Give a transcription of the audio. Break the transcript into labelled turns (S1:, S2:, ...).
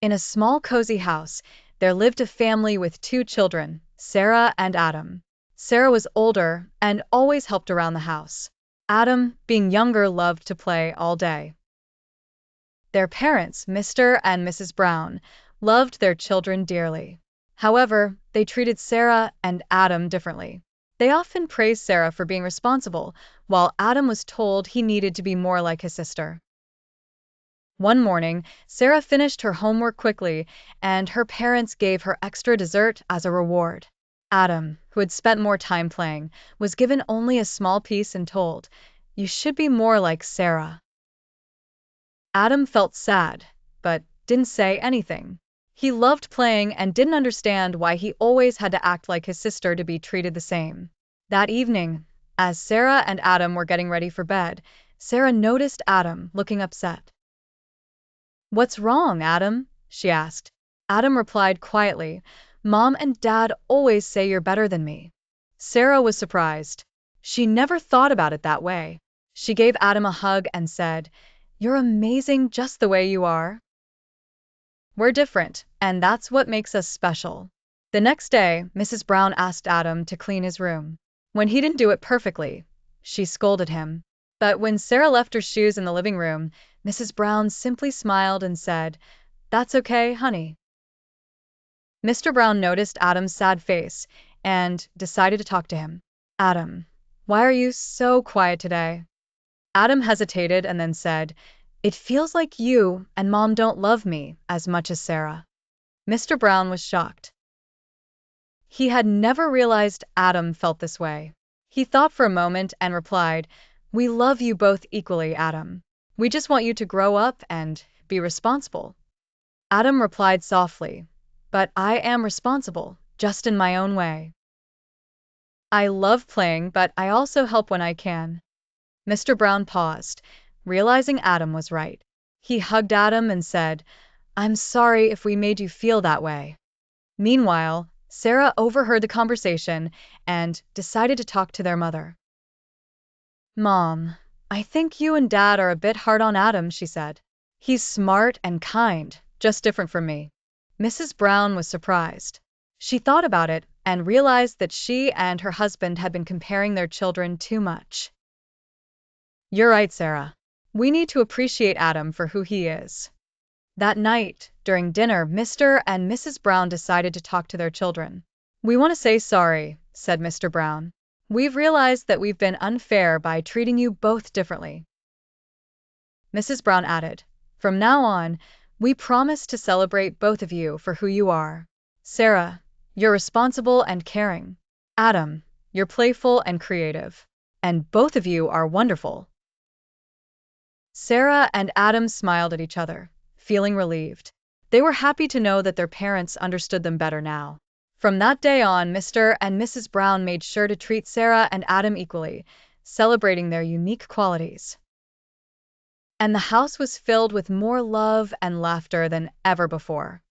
S1: In a small cozy house, there lived a family with two children, Sarah and Adam. Sarah was older and always helped around the house. Adam, being younger, loved to play all day. Their parents, Mr. and Mrs. Brown, loved their children dearly. However, they treated Sarah and Adam differently. They often praised Sarah for being responsible, while Adam was told he needed to be more like his sister. One morning, Sarah finished her homework quickly, and her parents gave her extra dessert as a reward. Adam, who had spent more time playing, was given only a small piece and told, "You should be more like Sarah." Adam felt sad, but didn't say anything. He loved playing and didn't understand why he always had to act like his sister to be treated the same. That evening, as Sarah and Adam were getting ready for bed, Sarah noticed Adam looking upset. "What's wrong, Adam?" she asked. Adam replied quietly, "Mom and Dad always say you're better than me." Sarah was surprised. She never thought about it that way. She gave Adam a hug and said, "You're amazing just the way you are. We're different, and that's what makes us special." The next day, Mrs. Brown asked Adam to clean his room. When he didn't do it perfectly, she scolded him. But when Sarah left her shoes in the living room, Mrs. Brown simply smiled and said, "That's okay, honey." Mr. Brown noticed Adam's sad face and decided to talk to him. "Adam, why are you so quiet today?" Adam hesitated and then said, "It feels like you and Mom don't love me as much as Sarah." Mr. Brown was shocked. He had never realized Adam felt this way. He thought for a moment and replied, "We love you both equally, Adam. We just want you to grow up and be responsible." Adam replied softly, "But I am responsible, just in my own way. I love playing, but I also help when I can." Mr. Brown paused, realizing Adam was right. He hugged Adam and said, "I'm sorry if we made you feel that way." Meanwhile, Sarah overheard the conversation and decided to talk to their mother. "Mom, I think you and Dad are a bit hard on Adam," she said. "He's smart and kind, just different from me." Mrs. Brown was surprised. She thought about it and realized that she and her husband had been comparing their children too much. "You're right, Sarah. We need to appreciate Adam for who he is." That night, during dinner, Mr. and Mrs. Brown decided to talk to their children. "We want to say sorry," said Mr. Brown. "We've realized that we've been unfair by treating you both differently." Mrs. Brown added, "From now on, we promise to celebrate both of you for who you are. Sarah, you're responsible and caring. Adam, you're playful and creative. And both of you are wonderful." Sarah and Adam smiled at each other, feeling relieved. They were happy to know that their parents understood them better now. From that day on, Mr. and Mrs. Brown made sure to treat Sarah and Adam equally, celebrating their unique qualities. And the house was filled with more love and laughter than ever before.